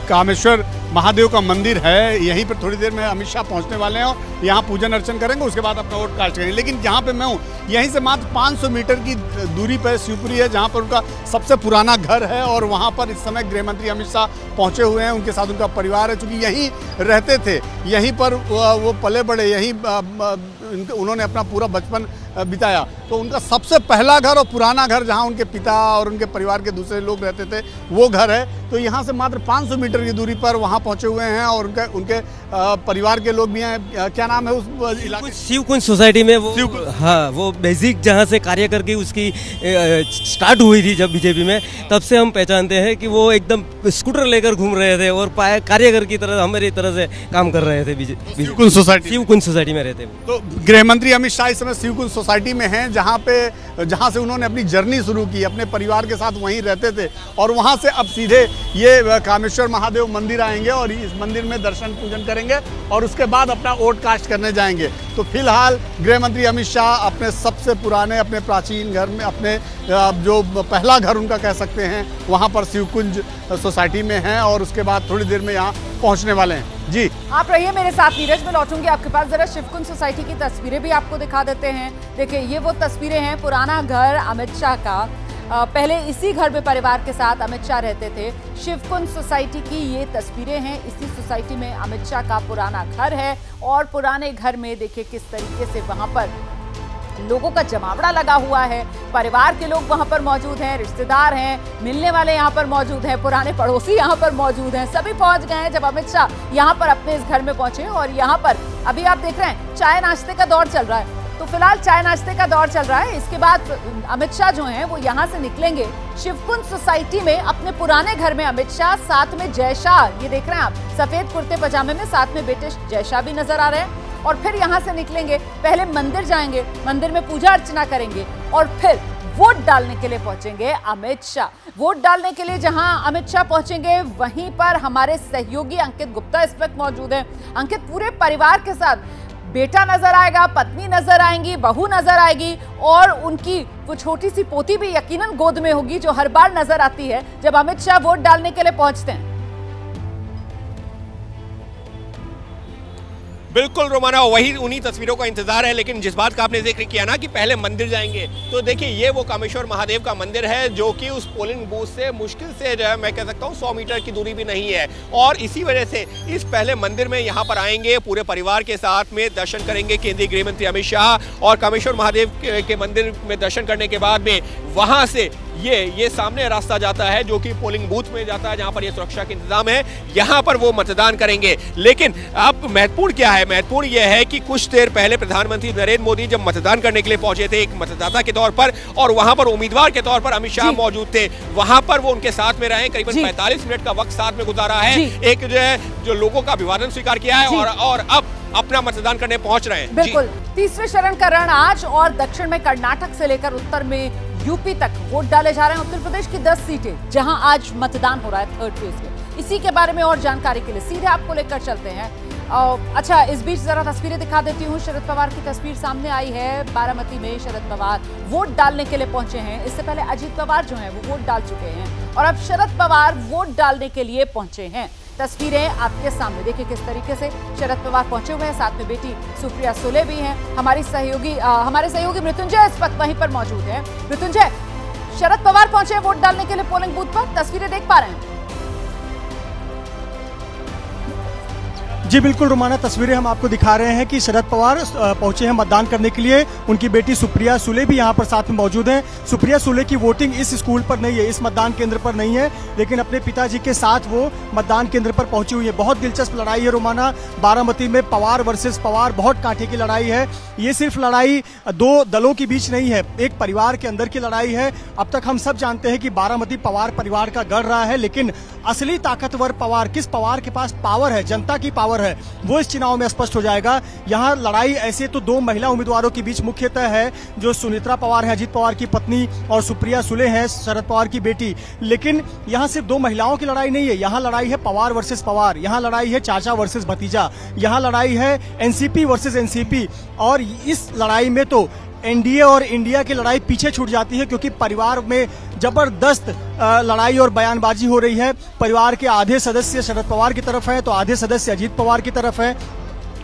S6: कामेश्वर महादेव का मंदिर है। यहीं पर थोड़ी देर में अमित शाह पहुंचने वाले हैं और यहाँ पूजन अर्चन करेंगे, उसके बाद अपना वोट कास्ट करेंगे। लेकिन जहाँ पे मैं हूँ यहीं से मात्र 500 मीटर की दूरी पर शिवपुरी है, जहाँ पर उनका सबसे पुराना घर है और वहाँ पर इस समय गृह मंत्री अमित शाह पहुँचे हुए हैं। उनके साथ उनका परिवार है, चूँकि यहीं रहते थे, यहीं पर वो पले बड़े, यहीं उन्होंने अपना पूरा बचपन बिताया। तो उनका सबसे पहला घर और पुराना घर, जहाँ उनके पिता और उनके परिवार के दूसरे लोग रहते थे, वो घर है। तो यहाँ से मात्र 500 मीटर की दूरी पर वहाँ पहुँचे हुए हैं और उनके परिवार के लोग भी हैं। क्या नाम है उस इलाके?
S7: शिवकुंज सोसाइटी में वो, हाँ, वो बेसिक जहाँ से कार्य करके उसकी स्टार्ट हुई थी जब बीजेपी में, तब से हम पहचानते हैं कि वो एकदम स्कूटर लेकर घूम रहे थे और कार्यकर की तरह हमारी तरह से काम कर रहे थे।
S6: शिवकुंज
S7: सोसाइटी में रहते हैं।
S6: तो गृह मंत्री अमित शाह इस समय शिवकुंज सोसाइटी में हैं, जहाँ से उन्होंने अपनी जर्नी शुरू की, अपने परिवार के साथ वहीं रहते थे और वहाँ से अब सीधे ये कामेश्वर महादेव मंदिर आएंगे और इस मंदिर में दर्शन पूजन करेंगे और उसके बाद अपना वोट कास्ट करने जाएंगे। तो फिलहाल गृह मंत्री अमित शाह अपने सबसे पुराने, अपने प्राचीन घर में, अपने जो पहला घर उनका कह सकते हैं, वहाँ पर शिवकुंज सोसाइटी में हैं और उसके बाद थोड़ी देर में यहाँ पहुँचने वाले हैं। जी
S2: आप रहिए मेरे साथ, नीरज में लौटूंगी आपके पास। जरा शिवकुंज सोसाइटी की तस्वीरें भी आपको दिखा देते हैं। देखिए ये वो तस्वीरें हैं, पुराना घर अमित शाह का। पहले इसी घर में परिवार के साथ अमित शाह रहते थे। शिवकुंज सोसाइटी की ये तस्वीरें हैं, इसी सोसाइटी में अमित शाह का पुराना घर है और पुराने घर में देखिए किस तरीके से वहां पर लोगों का जमावड़ा लगा हुआ है। परिवार के लोग वहां पर मौजूद हैं, रिश्तेदार हैं, मिलने वाले यहां पर मौजूद हैं, पुराने पड़ोसी यहां पर मौजूद हैं। सभी पहुंच गए हैं जब अमित शाह यहां पर अपने इस घर में पहुंचे और यहां पर अभी आप देख रहे हैं चाय नाश्ते का दौर चल रहा है। तो फिलहाल चाय नाश्ते का दौर चल रहा है। इसके बाद अमित शाह जो हैं वो यहाँ से निकलेंगे शिवकुंज सोसाइटी में अपने पुराने घर में। अमित शाह साथ में जय शाह, ये देख रहे हैं आप, सफेद कुर्ते पजामे में, साथ में बेटे जय शाह भी नजर आ रहे हैं। और फिर यहाँ से निकलेंगे, पहले मंदिर जाएंगे, मंदिर में पूजा अर्चना करेंगे और फिर वोट डालने के लिए पहुंचेंगे अमित शाह। वोट डालने के लिए जहां अमित शाह पहुंचेंगे वहीं पर हमारे सहयोगी अंकित गुप्ता इस वक्त मौजूद हैं। अंकित, पूरे परिवार के साथ बेटा नजर आएगा, पत्नी नजर आएंगी, बहू नजर आएगी और उनकी वो छोटी सी पोती भी यकीनन गोद में होगी, जो हर बार नजर आती है जब अमित शाह वोट डालने के लिए पहुंचते हैं।
S1: बिल्कुल रोमाना, वही उन्हीं तस्वीरों का इंतजार है। लेकिन जिस बात का आपने जिक्र किया ना कि पहले मंदिर जाएंगे, तो देखिए ये वो कामेश्वर महादेव का मंदिर है जो कि उस पोलिंग बूथ से मुश्किल से जो है मैं कह सकता हूँ 100 मीटर की दूरी भी नहीं है। और इसी वजह से इस पहले मंदिर में यहाँ पर आएंगे, पूरे परिवार के साथ में दर्शन करेंगे केंद्रीय गृह मंत्री अमित शाह। और कामेश्वर महादेव के मंदिर में दर्शन करने के बाद में वहाँ से ये सामने रास्ता जाता है जो कि पोलिंग बूथ में जाता है, जहां पर ये सुरक्षा के इंतजाम है। यहां पर वो मतदान करेंगे। लेकिन अब महत्वपूर्ण क्या है? महत्वपूर्ण यह है कि कुछ देर पहले प्रधानमंत्री नरेंद्र मोदी जब मतदान करने के लिए पहुंचे थे एक मतदाता के तौर पर, और वहां पर उम्मीदवार के तौर पर अमित शाह मौजूद थे, वहां पर वो उनके साथ में रहे, करीबन 45 मिनट का वक्त साथ में गुजारा है। एक जो लोगों का अभिवादन स्वीकार किया है और अब अपना मतदान करने पहुंच रहे हैं।
S2: बिल्कुल, तीसरे चरण का रण आज, और दक्षिण में कर्नाटक से लेकर उत्तर में यूपी तक वोट डाले जा रहे हैं। उत्तर प्रदेश की 10 सीटें जहां आज मतदान हो रहा है थर्ड फेज में। इसी के बारे में और जानकारी के लिए सीधे आपको लेकर चलते हैं। अच्छा, इस बीच जरा तस्वीरें दिखा देती हूँ। शरद पवार की तस्वीर सामने आई है। बारामती में शरद पवार वोट डालने के लिए पहुंचे हैं। इससे पहले अजीत पवार जो हैं वो वोट डाल चुके हैं और अब शरद पवार वोट डालने के लिए पहुंचे हैं। तस्वीरें आपके सामने देखिए किस तरीके से शरद पवार पहुंचे हुए हैं। साथ में बेटी सुप्रिया सुले भी हैं। हमारे सहयोगी मृत्युंजय इस वक्त वहीं पर मौजूद है। मृत्युंजय, शरद पवार पहुंचे वोट डालने के लिए पोलिंग बूथ पर, तस्वीरें देख पा रहे हैं?
S8: जी बिल्कुल रोमाना, तस्वीरें हम आपको दिखा रहे हैं कि शरद पवार पहुंचे हैं मतदान करने के लिए। उनकी बेटी सुप्रिया सुले भी यहां पर साथ में मौजूद हैं। सुप्रिया सुले की वोटिंग इस स्कूल पर नहीं है, इस मतदान केंद्र पर नहीं है, लेकिन अपने पिताजी के साथ वो मतदान केंद्र पर पहुंची हुई है। बहुत दिलचस्प लड़ाई है रोमाना, बारामती में पवार वर्सेस पवार, बहुत कांटे की लड़ाई है। ये सिर्फ लड़ाई दो दलों के बीच नहीं है, एक परिवार के अंदर की लड़ाई है। अब तक हम सब जानते हैं कि बारामती पवार परिवार का गढ़ रहा है, लेकिन असली ताकतवर पवार, किस पवार के पास पावर है, जनता की पावर है, वो इस चुनाव में स्पष्ट हो जाएगा। यहाँ लड़ाई ऐसे तो दो महिला उम्मीदवारों के बीच मुख्यतः है, जो सुनेत्रा पवार है अजीत पवार की पत्नी, और सुप्रिया सुले हैं शरद पवार की बेटी। लेकिन यहाँ सिर्फ दो महिलाओं की लड़ाई नहीं है, यहाँ लड़ाई है पवार वर्सेस पवार, यहाँ लड़ाई है चाचा वर्सेस भतीजा, यहाँ लड़ाई है एनसीपी वर्सेस एनसीपी। और इस लड़ाई में तो एनडीए और इंडिया की लड़ाई पीछे छूट जाती है, क्योंकि परिवार में जबरदस्त लड़ाई और बयानबाजी हो रही है। परिवार के आधे सदस्य शरद पवार की तरफ हैं तो आधे सदस्य अजीत पवार की तरफ हैं।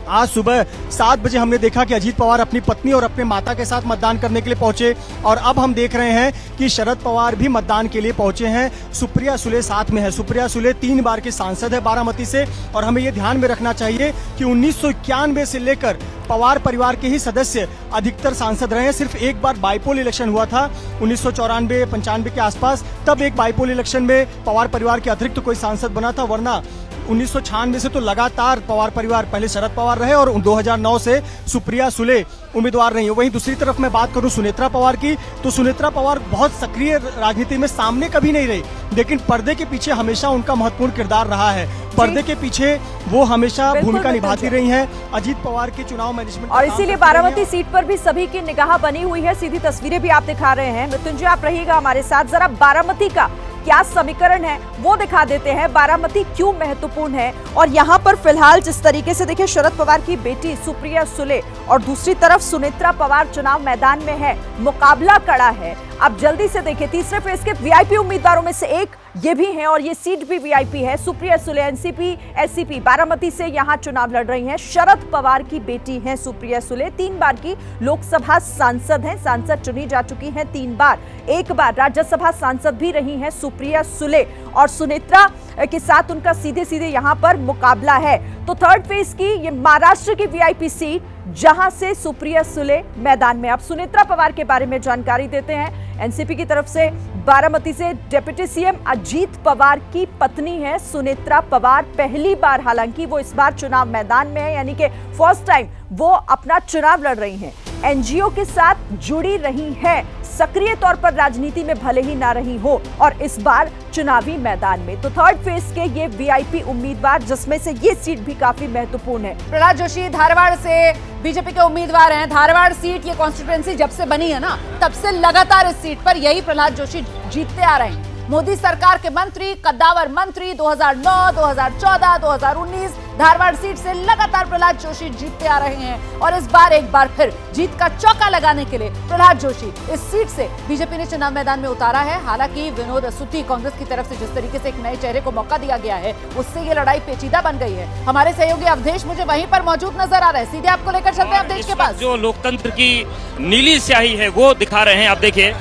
S8: आज सुबह 7 बजे हमने देखा कि अजीत पवार अपनी पत्नी और अपने माता के साथ मतदान करने के लिए पहुंचे, और अब हम देख रहे हैं कि शरद पवार भी मतदान के लिए पहुंचे हैं। सुप्रिया सुले साथ में है। सुप्रिया सुले 3 बार की सांसद है बारामती से, और हमें ये ध्यान में रखना चाहिए कि 1991 से लेकर पवार परिवार के ही सदस्य अधिकतर सांसद रहे हैं। सिर्फ एक बार बाईपोल इलेक्शन हुआ था 1994-95 के आसपास, तब एक बाईपोल इलेक्शन में पवार परिवार के अतिरिक्त कोई सांसद बना था, वरना 1996 से तो लगातार पवार परिवार, पहले शरद पवार रहे और 2009 से सुप्रिया सुले उम्मीदवार रही है। वहीं दूसरी तरफ मैं बात करूं सुनेत्रा पवार की, तो सुनेत्रा पवार बहुत सक्रिय राजनीति में सामने कभी नहीं रही, लेकिन पर्दे के पीछे हमेशा उनका महत्वपूर्ण किरदार रहा है। पर्दे के पीछे वो हमेशा भूमिका निभाती रही हैं अजीत पवार के चुनाव मैनेजमेंट,
S4: और इसीलिए बारामती सीट पर भी सभी की निगाह बनी हुई है। सीधी तस्वीरें भी आप दिखा रहे हैं। मृत्युंजय, आप रहिएगा हमारे साथ। जरा बारामती का क्या समीकरण है वो दिखा देते हैं, बारामती क्यों महत्वपूर्ण है। और यहाँ पर फिलहाल जिस तरीके से देखिए, शरद पवार की बेटी सुप्रिया सुले और दूसरी तरफ सुनेत्रा पवार चुनाव मैदान में है, मुकाबला कड़ा है। अब जल्दी से देखिए, तीसरे फेज के वीआईपी उम्मीदवारों में से एक ये भी हैं, और ये सीट भी वीआईपी है। सुप्रिया सुले एनसीपी एससीपी बारामती से यहाँ चुनाव लड़ रही हैं। शरद पवार की बेटी हैं सुप्रिया सुले, 3 बार की लोकसभा सांसद हैं, सांसद चुनी जा चुकी हैं 3 बार, 1 बार राज्यसभा सांसद भी रही हैं सुप्रिया सुले, और सुनेत्रा के साथ उनका सीधे सीधे यहाँ पर मुकाबला है। तो थर्ड फेज की ये महाराष्ट्र की वीआईपी सीट, जहां से सुप्रिया सुले मैदान में। अब सुनेत्रा पवार के बारे में जानकारी देते हैं। एनसीपी की तरफ से बारामती से डिप्टी सीएम अजीत पवार की पत्नी है सुनेत्रा पवार। पहली बार हालांकि वो इस बार चुनाव मैदान में है, यानी कि फर्स्ट टाइम वो अपना चुनाव लड़ रही हैं। एनजीओ के साथ जुड़ी रही है, सक्रिय तौर पर राजनीति में भले ही ना रही हो, और इस बार चुनावी मैदान में। तो थर्ड फेज के ये वीआईपी उम्मीदवार, जिसमें से ये सीट भी काफी महत्वपूर्ण है।
S2: प्रहलाद जोशी धारवाड़ से बीजेपी के उम्मीदवार हैं। धारवाड़ सीट, ये कॉन्स्टिट्यूएंसी जब से बनी है ना, तब से लगातार इस सीट पर यही प्रहलाद जोशी जीतते आ रहे हैं। मोदी सरकार के मंत्री, कद्दावर मंत्री 2009, 2014, 2019 धारवाड़ सीट से लगातार प्रहलाद जोशी जीतते आ रहे हैं, और इस बार एक बार फिर जीत का चौका लगाने के लिए प्रहलाद जोशी इस सीट से बीजेपी ने चुनाव मैदान में उतारा है। हालांकि विनोद असूती कांग्रेस की तरफ से जिस तरीके से एक नए चेहरे को मौका दिया गया है, उससे ये लड़ाई पेचीदा बन गई है। हमारे सहयोगी अवधेश मुझे वहीं पर मौजूद नजर आ रहे हैं, सीधे आपको लेकर चलते हैं अवधेश के पास।
S9: जो लोकतंत्र की नीली स्याही है वो दिखा रहे हैं। आप देखिए,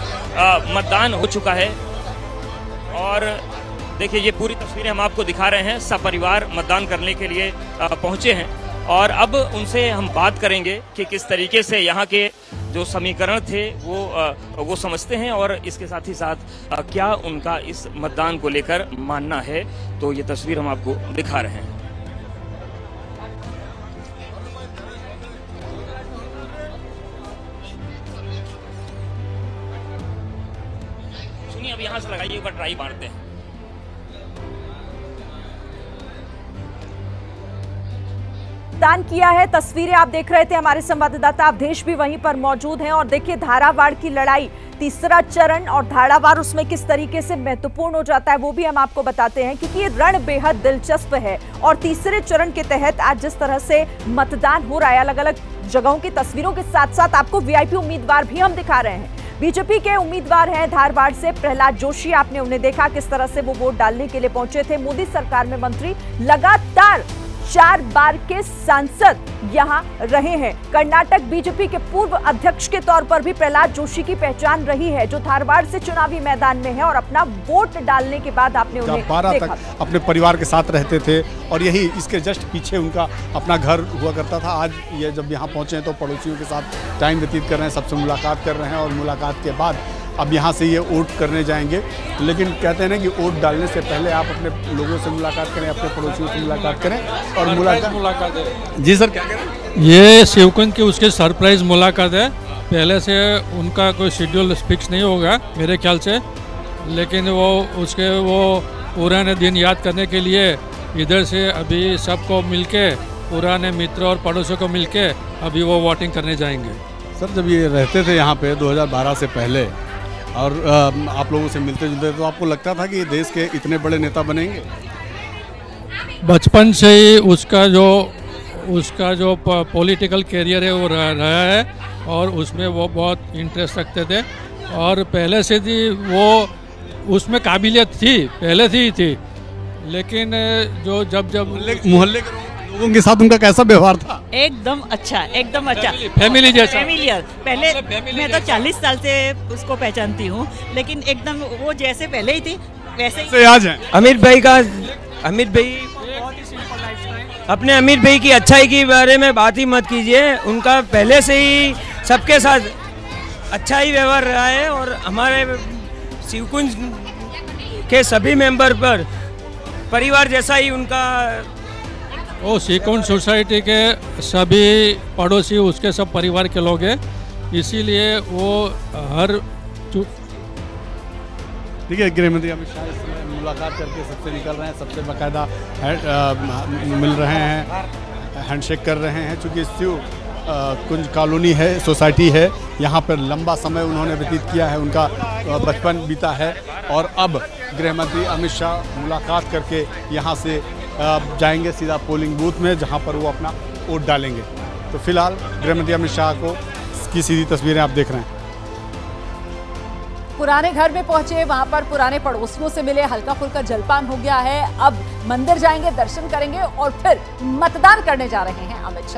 S9: मतदान हो चुका है, और देखिए ये पूरी तस्वीरें हम आपको दिखा रहे हैं। सपरिवार मतदान करने के लिए पहुंचे हैं, और अब उनसे हम बात करेंगे कि किस तरीके से यहाँ के जो समीकरण थे वो समझते हैं, और इसके साथ ही साथ क्या उनका इस मतदान को लेकर मानना है। तो ये तस्वीर हम आपको दिखा रहे हैं। सुनिए, अब यहाँ से लगाइए, ऊपर ट्राई मारते हैं।
S4: दान किया है, तस्वीरें आप देख रहे थे। हमारे संवाददाता अवधेश भी वहीं पर मौजूद हैं, और देखिए धारावाड़ की लड़ाई, तीसरा चरण, और धारावाड़ उसमें किस तरीके से महत्वपूर्ण हो जाता है वो भी हम आपको बताते हैं, क्योंकि ये रण बेहद दिलचस्प है। और तीसरे चरण के तहत आज जिस तरह से मतदान हो रहा है, अलग अलग जगहों की तस्वीरों के साथ साथ आपको वीआईपी उम्मीदवार भी हम दिखा रहे हैं। बीजेपी के उम्मीदवार हैं धारवाड़ से प्रहलाद जोशी। आपने उन्हें देखा किस तरह से वो वोट डालने के लिए पहुंचे थे। मोदी सरकार में मंत्री, लगातार 4 बार के सांसद यहां रहे हैं। कर्नाटक बीजेपी के पूर्व अध्यक्ष के तौर पर भी प्रहलाद जोशी की पहचान रही है, जो धारवाड़ से चुनावी मैदान में है और अपना वोट डालने के बाद आपने उन्हें
S6: 12
S4: देखा
S6: तक अपने परिवार के साथ रहते थे और यही इसके जस्ट पीछे उनका अपना घर हुआ करता था। आज ये जब यहाँ पहुंचे हैं तो पड़ोसियों के साथ टाइम व्यतीत कर रहे हैं, सबसे मुलाकात कर रहे हैं और मुलाकात के बाद अब यहाँ से ये वोट करने जाएंगे। लेकिन कहते हैं ना कि वोट डालने से पहले आप अपने लोगों से मुलाकात करें, अपने पड़ोसियों से मुलाकात करें और मुलाकात। जी सर, क्या करें?
S10: ये शिवकुंज की उसकी सरप्राइज मुलाकात है। पहले से उनका कोई शेड्यूल फिक्स नहीं होगा मेरे ख्याल से, लेकिन वो पुराने दिन याद करने के लिए इधर से अभी सबको मिलके, पुराने मित्र और पड़ोसियों को मिलके अभी वो वोटिंग करने जाएंगे।
S6: सर, जब ये रहते थे यहाँ पे 2012 से पहले और आप लोगों से मिलते जुलते तो आपको लगता था कि देश के इतने बड़े नेता बनेंगे?
S10: बचपन से ही उसका जो पॉलिटिकल कैरियर है वो रहा है और उसमें वो बहुत इंटरेस्ट रखते थे और पहले से ही वो उसमें काबिलियत थी, पहले से ही थी। लेकिन जो जब
S6: मोहल्ले के लोगों के साथ उनका कैसा व्यवहार था?
S11: एकदम अच्छा, एकदम अच्छा,
S10: फैमिली जैसा।
S11: फैमिलियर। पहले मैं तो 40 साल से उसको पहचानती हूँ, लेकिन एकदम वो जैसे पहले ही थी वैसे ही
S6: आज हैं।
S7: अमित भाई अपने अमित भाई की अच्छाई के बारे में बात ही मत कीजिए। उनका पहले से ही सबके साथ अच्छा ही व्यवहार रहा है और हमारे शिवकुंज के सभी मेंबर पर परिवार जैसा ही उनका।
S10: वो शिवकुंज सोसाइटी के सभी पड़ोसी उसके सब परिवार के लोग हैं, इसीलिए वो हर
S6: देखिए गृहमंत्री अमित शाह इस समय मुलाकात करके सबसे निकल रहे हैं, सबसे बाकायदा मिल रहे हैं, हैंडशेक कर रहे हैं। चूँकि शिव कुंज कॉलोनी है, सोसाइटी है, यहाँ पर लंबा समय उन्होंने व्यतीत किया है, उनका बचपन बीता है और अब गृहमंत्री अमित शाह मुलाकात करके यहाँ से जाएंगे सीधा पोलिंग बूथ में, जहाँ पर वो अपना वोट डालेंगे। तो फिलहाल गृहमंत्री अमित शाह की सीधी तस्वीरें आप देख रहे हैं।
S2: पुराने घर में पहुंचे, वहां पर पुराने पड़ोसियों से मिले, हल्का फुल्का जलपान हो गया है। अब मंदिर जाएंगे, दर्शन करेंगे और फिर मतदान करने जा रहे हैं अमित शाह।